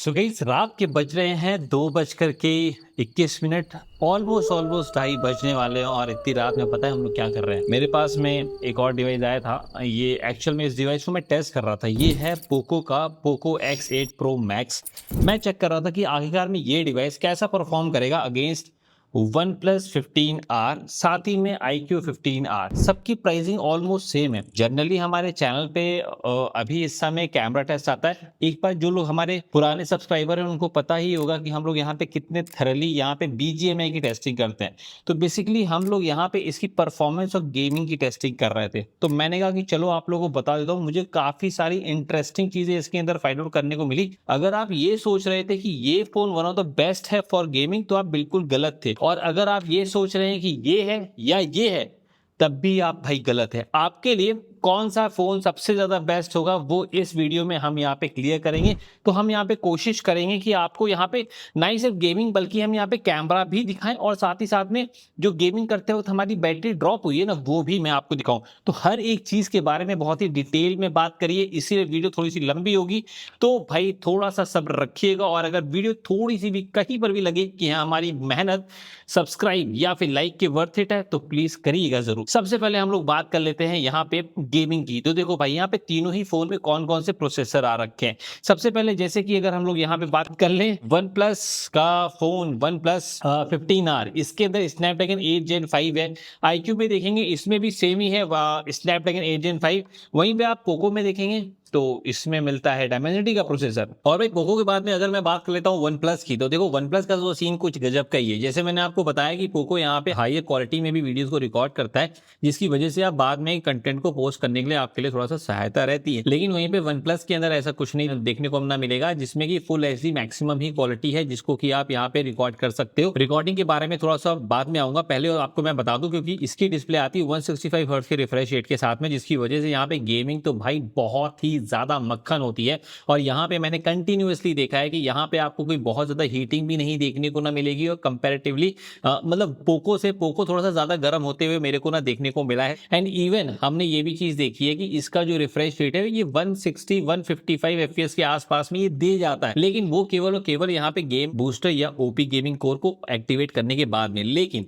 So guys रात के बज रहे हैं 2:21। ऑलमोस्ट 2:30 बजने वाले हैं और इतनी रात में पता है हम लोग क्या कर रहे हैं। मेरे पास में एक और डिवाइस आया था। ये एक्चुअल में इस डिवाइस को मैं टेस्ट कर रहा था। ये है पोको का पोको X8 Pro Max। मैं चेक कर रहा था कि आखिरकार में ये डिवाइस कैसा परफॉर्म करेगा अगेंस्ट OnePlus 15R, साथ ही में iQOO 15R। सबकी प्राइसिंग ऑलमोस्ट सेम है। जनरली हमारे चैनल पे अभी इस समय कैमरा टेस्ट आता है। एक बार जो लोग हमारे पुराने सब्सक्राइबर हैं उनको पता ही होगा कि हम लोग यहाँ पे कितने थरली यहाँ पे BGMI की टेस्टिंग करते हैं। तो बेसिकली हम लोग यहाँ पे इसकी परफॉर्मेंस और गेमिंग की टेस्टिंग कर रहे थे। तो मैंने कहा कि चलो आप लोगों को बता देता हूँ। मुझे काफी सारी इंटरेस्टिंग चीजें इसके अंदर फाइंड आउट करने को मिली। अगर आप ये सोच रहे थे कि ये phone one of the best है फॉर गेमिंग, तो आप बिल्कुल गलत थे। और अगर आप ये सोच रहे हैं कि ये है या ये है, तब भी आप भाई गलत है। आपके लिए कौन सा फोन सबसे ज्यादा बेस्ट होगा वो इस वीडियो में हम यहाँ पे क्लियर करेंगे। तो हम यहाँ पे कोशिश करेंगे कि आपको यहाँ पे ना ही सिर्फ गेमिंग बल्कि हम यहाँ पे कैमरा भी दिखाएं और साथ ही साथ में जो गेमिंग करते वक्त हमारी बैटरी ड्रॉप हुई है ना, वो भी मैं आपको दिखाऊं। तो हर एक चीज के बारे में बहुत ही डिटेल में बात करिए, इसीलिए वीडियो थोड़ी सी लंबी होगी। तो भाई थोड़ा सा सब्र रखिएगा और अगर वीडियो थोड़ी सी भी कहीं पर भी लगे कि हाँ हमारी मेहनत सब्सक्राइब या फिर लाइक के वर्थ इट है, तो प्लीज करिएगा जरूर। सबसे पहले हम लोग बात कर लेते हैं यहाँ पे गेमिंग की। तो देखो भाई यहाँ पे तीनों ही फोन में कौन कौन से प्रोसेसर आ रखे हैं। सबसे पहले जैसे कि अगर हम लोग यहाँ पे बात कर लें वन प्लस का फोन, OnePlus 15R, इसके अंदर स्नैपड्रैगन 8 Gen 5 है। iQOO में देखेंगे इसमें भी सेम ही है स्नैपड्रैगन 8 Gen 5। वहीं पे आप पोको में देखेंगे तो इसमें मिलता है डायमेंसिटी का प्रोसेसर। और भाई पोको के बाद में अगर मैं बात कर लेता हूँ वन प्लस की, तो देखो वन प्लस का तो सीन कुछ गजब का ही है। जैसे मैंने आपको बताया कि पोको यहाँ पे हायर क्वालिटी में भी वीडियोस को रिकॉर्ड करता है, जिसकी वजह से आप बाद में कंटेंट को पोस्ट करने के लिए आपके लिए थोड़ा सा सहायता रहती है। लेकिन वहीं पे वन प्लस के अंदर ऐसा कुछ नहीं देखने को ना मिलेगा, जिसमें कि फुल HD मैक्सिमम ही क्वालिटी है, जिसको कि आप यहाँ पे रिकॉर्ड कर सकते हो। रिकॉर्डिंग के बारे में थोड़ा सा बाद में आऊंगा, पहले आपको मैं बता दूं क्योंकि इसकी डिस्प्ले आती है 165 हर्ट्ज के रिफ्रेश रेट के साथ में, जिसकी वजह से यहाँ पे गेमिंग तो भाई बहुत ही ज्यादा मक्खन होती है। और यहाँ पे मैंने कंटिन्यूअसली देखा है कि यहाँ पे आपको कोई बहुत ज्यादा हीटिंग भी नहीं देखने को ना मिलेगी और कंपैरेटिवली मतलब पोको थोड़ा सा ज्यादा गर्म होते हुए मेरे को ना देखने को मिला है। एंड इवन हमने ये भी चीज देखी है कि इसका जो रिफ्रेश रेट है ये 160 155 FPS के आसपास में ये दे जाता है, लेकिन वो केवल और केवल यहाँ पे गेम बूस्टर या ओपी गेमिंग कोर को एक्टिवेट करने के बाद में। लेकिन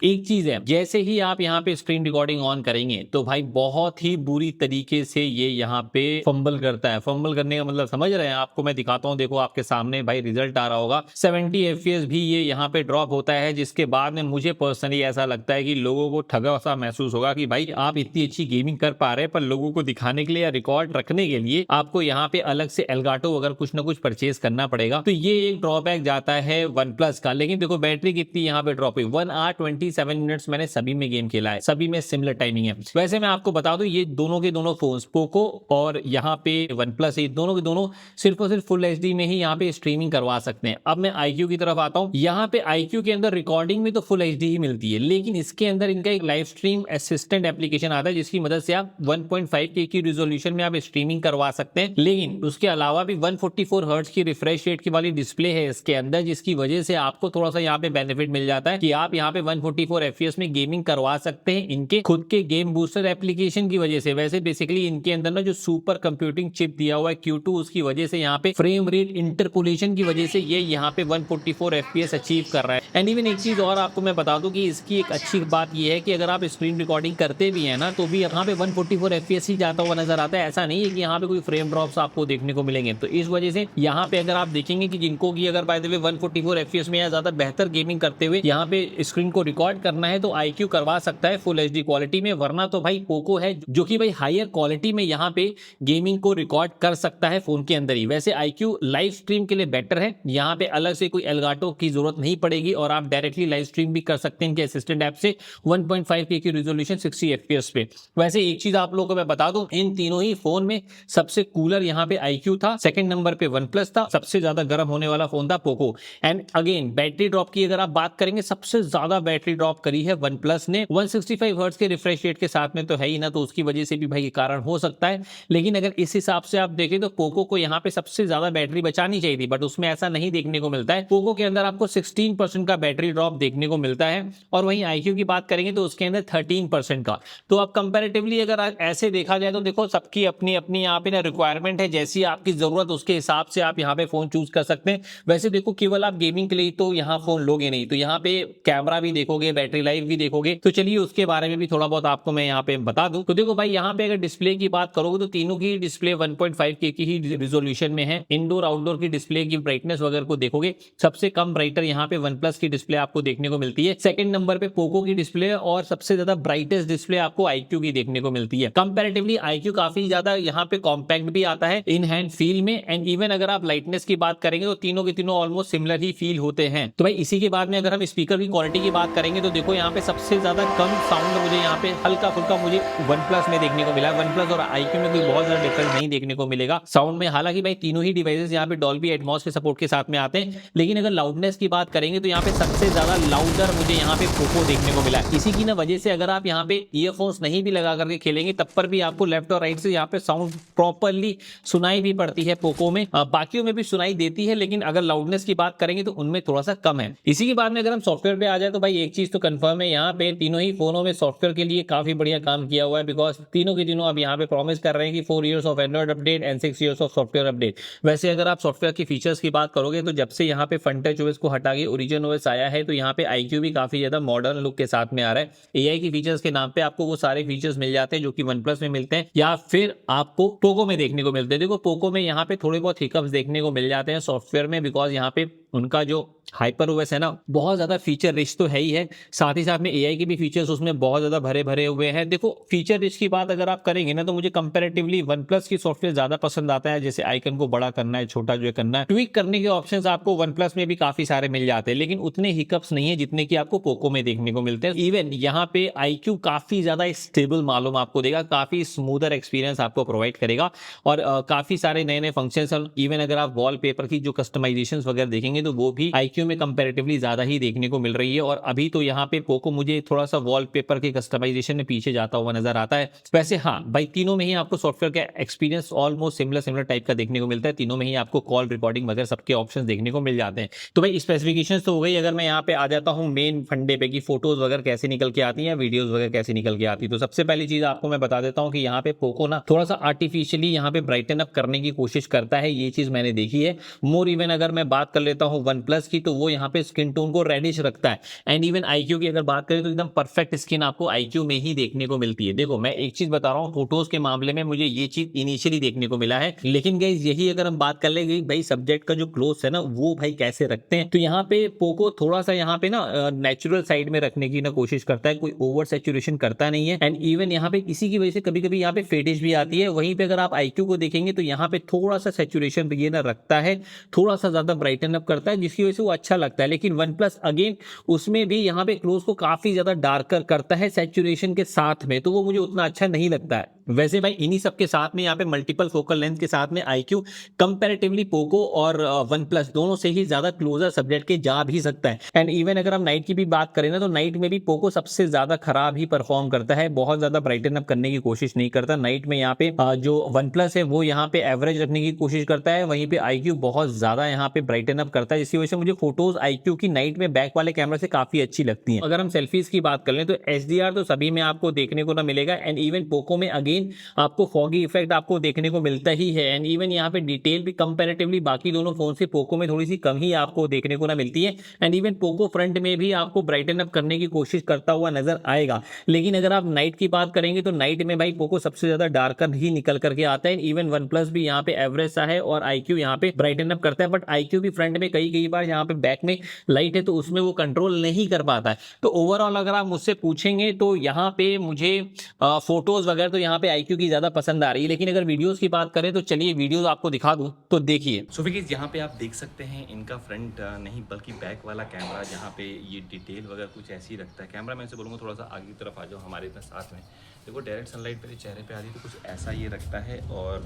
एक चीज है, जैसे ही आप यहाँ पे स्क्रीन रिकॉर्डिंग ऑन करेंगे तो भाई बहुत ही बुरी तरीके से ये यहाँ पे फंबल करता है। फंबल करने का मतलब समझ रहे हैं, आपको मैं दिखाता हूँ। देखो आपके सामने भाई रिजल्ट आ रहा होगा, 70 FPS भी ये यहाँ पे ड्रॉप होता है, जिसके बाद में मुझे पर्सनली ऐसा लगता है कि लोगों को ठगा सा महसूस होगा कि भाई आप इतनी अच्छी गेमिंग कर पा रहे हैं, पर लोगों को दिखाने के लिए या रिकॉर्ड रखने के लिए आपको यहाँ पे अलग से एलगाटो अगर कुछ ना कुछ परचेज करना पड़ेगा। तो ये एक ड्रॉबैक जाता है वन प्लस का। लेकिन देखो बैटरी कितनी यहाँ पे ड्रॉप हुई, 1 hour 27 मिनट्स मैंने सभी में गेम खेला है, सभी में सिमिलर टाइमिंग है। वैसे मैं आपको बता दूं ये दोनों के दोनों फोन्स पोको और यहाँ पे वन प्लस, ये दोनों के दोनों सिर्फ और सिर्फ फुल HD में ही यहाँ पे स्ट्रीमिंग करवा सकते हैं। अब मैं iQOO की तरफ आता हूँ। यहाँ पे iQOO के अंदर रिकॉर्डिंग में तो फुल HD ही मिलती है, लेकिन इसके अंदर इनका एक लाइव स्ट्रीम असिस्टेंट एप्लीकेशन आता है, जिसकी मदद से आप 1.5K की रिजोल्यूशन में आप स्ट्रीमिंग करवा सकते हैं। लेकिन उसके अलावा भी 144 हर्ट्ज की रिफ्रेश रेट की वाली डिस्प्ले है इसके अंदर, जिसकी वजह से आपको थोड़ा सा यहाँ पे बेनिफिट मिल जाता है कि आप यहाँ पे 144 FPS में गेमिंग करवा सकते हैं इनके खुद के गेम बूस्टर एप्लीकेशन की वजह से। वैसे बेसिकली इनके अंदर ना जो सुपर कंप्यूटिंग चिप दिया हुआ है Q2, उसकी वजह से यहाँ पे फ्रेम रेट इंटरपोलेशन की वजह से ये यहाँ पे 144 FPS अचीव कर रहा है। एंड इवन एक चीज और आपको मैं बता दूं कि इसकी एक अच्छी बात ये है कि अगर आप स्क्रीन रिकॉर्डिंग करते भी है ना, तो भी यहाँ पे 144 FPS ही जाता हुआ नजर आता है। ऐसा नहीं है कि यहाँ पे कोई फ्रेम ड्रॉप्स आपको देखने को मिलेंगे। तो इस वजह से यहाँ पे अगर आप देखेंगे कि जिनको की अगर बाय द वे 144 FPS में या ज्यादा बेहतर गेमिंग करते हुए यहाँ पे स्क्रीन को रिकॉर्ड करना है, तो iQOO करवा सकता है फुल HD क्वालिटी में। वरना तो भाई पोको है जो कि भाई हायर क्वालिटी में यहाँ पे गेमिंग को रिकॉर्ड कर सकता है फोन के अंदर ही। वैसे iQOO लाइव स्ट्रीम के लिए बेटर है, यहाँ पे अलग से कोई एलगाटो की जरूरत नहीं पड़ेगी और आप डायरेक्टली लाइव स्ट्रीम भी कर सकते हैं इनके असिस्टेंट ऐप से 1.5K की रिजोल्यूशन 60 FPS पे। वैसे एक चीज आप लोगों को मैं बता दूं, इन तीनों ही फोन में सबसे कूलर यहाँ पे iQOO था, सेकंड नंबर पे वन प्लस था, सबसे ज्यादा गर्म होने वाला फोन था Poco. And again battery drop की अगर आप बात करेंगे, सबसे ज्यादा बैटरी बैटरी ड्रॉप करी है वन प्लस ने 165 हर्ट्ज के रिफ्रेश रेट के साथ में, तो है ही ना, तो उसकी वजह से भी भाई ये कारण हो सकता है। लेकिन अगर इस हिसाब से आप देखें तो पोको को यहाँ पे सबसे ज्यादा बैटरी बचानी चाहिए थी, बट उसमें ऐसा नहीं देखने को मिलता है। पोको के अंदर आपको 16% का बैटरी ड्रॉप देखने को मिलता है, और वहीं आईक्यू की बात करेंगे तो उसके अंदर 13% का। तो अब कंपैरेटिवली अगर ऐसे देखा जाए तो देखो सबकी अपनी अपनी यहाँ पे ना रिक्वायरमेंट है, जैसी आपकी जरूरत उसके हिसाब से आप यहाँ पे फोन चूज कर सकते हैं। वैसे देखो केवल आप गेमिंग के लिए तो यहाँ फोन लोगे नहीं, तो यहाँ पे कैमरा भी देखोगे, बैटरी लाइफ भी देखोगे, तो चलिए उसके बारे में भी थोड़ा बहुत आपको मैं यहाँ पे बता दूं। तो देखो भाई यहाँ पे अगर डिस्प्ले की बात करोगे तो तीनों की डिस्प्ले 1.5K की ही रिजोल्यूशन में है। इंडोर आउटडोर की डिस्प्ले की ब्राइटनेस वगैरह को देखोगे, सबसे कम ब्राइटर यहाँ पे वन प्लस की डिस्प्ले आपको देखने को मिलती है। सेकंड नंबर पे पोको की डिस्प्ले, और सबसे ज्यादा ब्राइटेस्ट डिस्प्ले आपको आईक्यू की देखने को मिलती है। कंपैरेटिवली आईक्यू काफी ज्यादा यहाँ पे कॉम्पैक्ट भी आता है इन हैंड फील में, एंड इवन अगर आप लाइटनेस की बात करेंगे तो तीनों के तीनों ऑलमोस्ट सिमिलर ही फील होते हैं। तो भाई इसी के बाद में अगर हम स्पीकर की क्वालिटी की बात करेंगे तो देखो यहाँ पे सबसे ज्यादा कम साउंड मुझे यहाँ पे हल्का फुल्का मुझे वन प्लस में देखने को मिला है। वन प्लस और आईक्यू में कोई बहुत ज्यादा डिफरेंस नहीं देखने को मिलेगा साउंड में। हालांकि भाई तीनों ही डिवाइसेस यहाँ पे डॉल्बी एटमॉस के सपोर्ट के साथ में आते हैं, लेकिन अगर लाउडनेस की बात करेंगे तो यहाँ पे सबसे ज्यादा लाउडर मुझे यहाँ पे पोको देखने को मिला है। इसी की ना वजह से अगर आप यहाँ पे ईयरफोन्स नहीं भी लगा करके खेलेंगे तब पर भी आपको लेफ्ट और राइट से यहाँ पे साउंड प्रॉपरली सुनाई भी पड़ती है पोको में। बाकियों में भी सुनाई देती है, लेकिन अगर लाउडनेस की बात करेंगे तो उनमें थोड़ा सा कम है। इसी के बाद में अगर हम सॉफ्टवेयर पे आ जाए तो भाई एक चीज तो कंफर्म है, यहाँ पे तीनों ही फोनों में सॉफ्टवेयर के लिए काफी बढ़िया काम किया हुआ है, बिकॉज तीनों के तीनों अब यहाँ पे प्रॉमिस कर रहे हैं कि 4 years of Android update and 6 years of software update. वैसे अगर आप सॉफ्टवेयर की फीचर्स की बात करोगे तो जब से यहाँ पे फ्रंटच ओएस को हटा के ओरिजिन ओएस आया है तो यहाँ पे आईक्यू भी काफी ज्यादा मॉडर्न लुक के साथ में आ रहा है। एआई की फीचर्स के नाम पे आपको वो सारे फीचर्स मिल जाते हैं जो कि वन प्लस में मिलते हैं या फिर आपको पोको में देखने को मिलते हैं। देखो पोको में यहाँ पे थोड़े बहुत हिकअप्स देखने को मिल जाते हैं सॉफ्टवेयर में, बिकॉज यहाँ पे उनका जो हाइपर ओएस है ना बहुत ज्यादा फीचर रिच तो है ही है, साथ ही साथ में एआई के भी फीचर्स उसमें बहुत ज्यादा भरे भरे हुए हैं। देखो फीचर रिच की बात अगर आप करेंगे ना तो मुझे कंपैरेटिवली वन प्लस की सॉफ्टवेयर ज्यादा पसंद आता है। जैसे आइकन को बड़ा करना है, छोटा जो है करना है, ट्विक करने के ऑप्शंस आपको वन प्लस में भी काफी सारे मिल जाते हैं, लेकिन उतने हिकअप्स नहीं है जितने की आपको पोको में देखने को मिलते हैं। इवन यहाँ पे आईक्यू काफी ज्यादा स्टेबल मालूम आपको देगा, काफी स्मूदर एक्सपीरियंस आपको प्रोवाइड करेगा, और काफी सारे नए नए फंक्शन। इवन अगर आप वॉलपेपर की जो कस्टमाइजेशन वगैरह देखेंगे तो वो भी आईक्यू में कंपैरेटिवली ज्यादा ही देखने को मिल रही है। और अभी तो यहाँ पे पोको मुझे थोड़ा सा वॉलपेपर के कस्टमाइजेशन में पीछे जाता हुआ नजर आता है। वैसे हाँ भाई तीनों में ही आपको सॉफ्टवेयर का एक्सपीरियंस ऑलमोस्ट सिमिलर टाइप का देखने को मिलता है। तीनों में ही आपको कॉल रिकॉर्डिंग वगैरह सबके ऑप्शन देखने को मिल जाते हैं। तो भाई स्पेसिफिकेशन तो हो गई। अगर मैं यहाँ पे आ जाता हूँ मेन फंडे पे कि फोटोज वगैरह कैसे निकल के आती है, वीडियोज वगैरह कैसे निकल के आती है, तो सबसे पहली चीज आपको मैं बता देता हूँ कि यहाँ पे पोको ना थोड़ा सा आर्टिफिशियली यहाँ पे ब्राइटन अप करने की कोशिश करता है, ये चीज मैंने देखी है। मोर इवन अगर मैं बात कर लेता हूँ वन प्लस की तो वो यहाँ पे स्किन टोन को रेडिश रखता है। एंड इवन आईक्यू की अगर बात करें तो एकदम परफेक्ट स्किन आपको आईक्यू में ही देखने को मिलती है। देखो मैं एक चीज बता रहा हूँ, फोटोज के मामले में मुझे ये चीज इनिशियली देखने को मिला है, लेकिन गाइस यही अगर हम बात कर ले भाई सब्जेक्ट का जो क्लोज है ना वो भाई कैसे रखते हैं, तो यहाँ पे पोको थोड़ा सा यहाँ पे ना नेचुरल साइड में रखने की ना कोशिश करता है, कोई ओवर सैचुरेशन करता नहीं है। एंड इवन यहाँ पे इसी की वजह से कभी कभी यहाँ पे फेडिश भी आती है। वहीं पे अगर आप आईक्यू को देखेंगे तो यहाँ पे थोड़ा सा सैचुरेशन ये ना रखता है, थोड़ा सा ज्यादा ब्राइटन अप करता है, जिसकी वजह से वो अच्छा लगता है। लेकिन वन प्लस अगेन उसमें भी यहाँ पे क्लोज को काफी ज्यादा डार्कर करता है सैचुरेशन के साथ में, तो वो मुझे उतना अच्छा नहीं लगता है। वैसे भाई इन्हीं सब के साथ में यहाँ पे मल्टीपल फोकल लेंथ के साथ में आईक्यू कंपैरेटिवली पोको और वन प्लस दोनों से ही ज्यादा क्लोजर सब्जेक्ट के जा भी सकता है। एंड इवन अगर हम नाइट की भी बात करें ना तो नाइट में भी पोको सबसे ज्यादा खराब ही परफॉर्म करता है, बहुत ज्यादा ब्राइटन अप करने की कोशिश नहीं करता। नाइट में यहाँ पे जो वन प्लस है वो यहाँ पे एवरेज रखने की कोशिश करता है, वहीं पे आईक्यू बहुत ज्यादा यहाँ पे ब्राइटन अप करता है, जिसकी वजह से मुझे फोटोज आईक्यू की नाइट में बैक वाले कैमरा से काफी अच्छी लगती है। अगर हम सेल्फीज की बात कर लें तो एचडीआर तो सभी में आपको देखने को ना मिलेगा, एंड इवन पोको में अगेन आपको फॉगी इफेक्ट आपको देखने को मिलता ही है। एंड इवन यहाँ पे डिटेल भी कंपैरेटिवली बाकी दोनों फोन से पोको में थोड़ी सी कम ही आपको देखने को ना मिलती है। एंड इवन पोको फ्रंट में भी आपको ब्राइटन अप करने की कोशिश करता हुआ नजर आएगा। लेकिन अगर आप नाइट की बात करेंगे तो नाइट में भाई पोको सबसे ज्यादा डार्कर ही निकल करके आता है। इवन वन प्लस भी यहाँ पे एवरेज सा है और आईक्यू यहाँ पे ब्राइटन अप करता है, बट आईक्यू भी फ्रंट में कई बार यहाँ पे बैक में लाइट है तो उसमें वो कंट्रोल नहीं कर पाता है। तो ओवरऑल अगर आप मुझसे पूछेंगे तो यहाँ पे मुझे फोटोज वगैरह तो यहाँ पे आईक्यू की ज्यादा पसंद आ रही है। लेकिन अगर वीडियोस की बात करें तो चलिए वीडियोस आपको दिखा दूं तो देखिए। सो गाइस यहाँ पे आप देख सकते हैं इनका फ्रंट नहीं बल्कि बैक वाला कैमरा, जहाँ पे ये डिटेल वगैरह कुछ ऐसी रखता है। कैमरा मैं से बोलूँगा थोड़ा सा आगे की तरफ आ जाओ हमारे इतना साथ में, देखो डायरेक्ट सनलाइट मेरे चेहरे पे आ रही तो कुछ ऐसा ये रखता है। और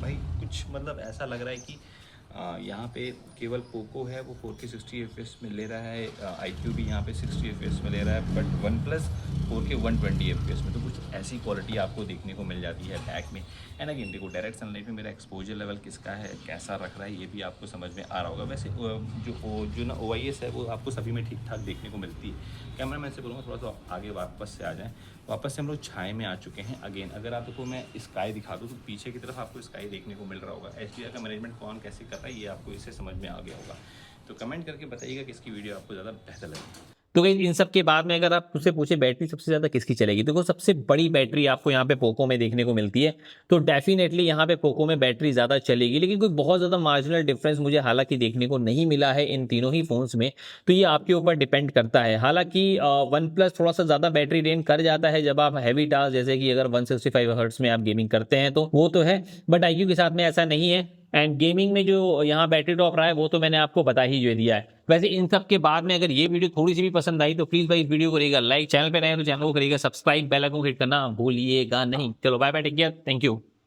भाई कुछ मतलब ऐसा लग रहा है कि यहाँ पे केवल पोको है वो 4K 60 FPS में ले रहा है, iQOO भी यहाँ पे 60 FPS में ले रहा है, but one plus 4K 120 FPS में। तो कुछ ऐसी क्वालिटी आपको देखने को मिल जाती है बैक में। एंड अगेन देखो डायरेक्ट सनलाइट में मेरा एक्सपोजर लेवल किसका है, कैसा रख रहा है, ये भी आपको समझ में आ रहा होगा। वैसे जो ना OIS है वो आपको सभी में ठीक ठाक देखने को मिलती है। कैमरा मैन से बोलूँगा थोड़ा सा आगे वापस से आ जाएँ। वापस से हम लोग छाए में आ चुके हैं। अगेन अगर आपको मैं स्काई दिखा दूँ तो पीछे की तरफ आपको स्काई देखने को मिल रहा होगा। HDR का मैनेजमेंट कौन कैसे कर रहा है ये आपको इससे समझ में आ गया होगा। तो कमेंट करके बताइएगा कि इसकी वीडियो आपको ज़्यादा बेहतर लगी। तो गाइस इन सब के बाद में अगर आप मुझसे पूछे बैटरी सबसे ज़्यादा किसकी चलेगी, देखो सबसे बड़ी बैटरी आपको यहाँ पे पोको में देखने को मिलती है। तो डेफिनेटली यहाँ पे पोको में बैटरी ज़्यादा चलेगी, लेकिन कोई बहुत ज़्यादा मार्जिनल डिफरेंस मुझे हालांकि देखने को नहीं मिला है इन तीनों ही फ़ोन्स में। तो ये आपके ऊपर डिपेंड करता है। हालांकि वन प्लस थोड़ा सा ज़्यादा बैटरी ड्रेन कर जाता है जब आप हैवी टास्क जैसे कि अगर 165 हर्ट्ज में आप गेमिंग करते हैं तो वो तो है, बट iQOO के साथ में ऐसा नहीं है। एंड गेमिंग में जो यहाँ बैटरी ड्रॉप रहा है वो तो मैंने आपको बता ही जो दिया है। वैसे इन सब के बाद में अगर ये वीडियो थोड़ी सी भी पसंद आई तो प्लीज भाई इस वीडियो को करिएगा लाइक, चैनल पे नए हैं तो चैनल को करिएगा सब्सक्राइब, बेल आइकन को हिट करना भूलिएगा नहीं। चलो bye bye, take care, thank you.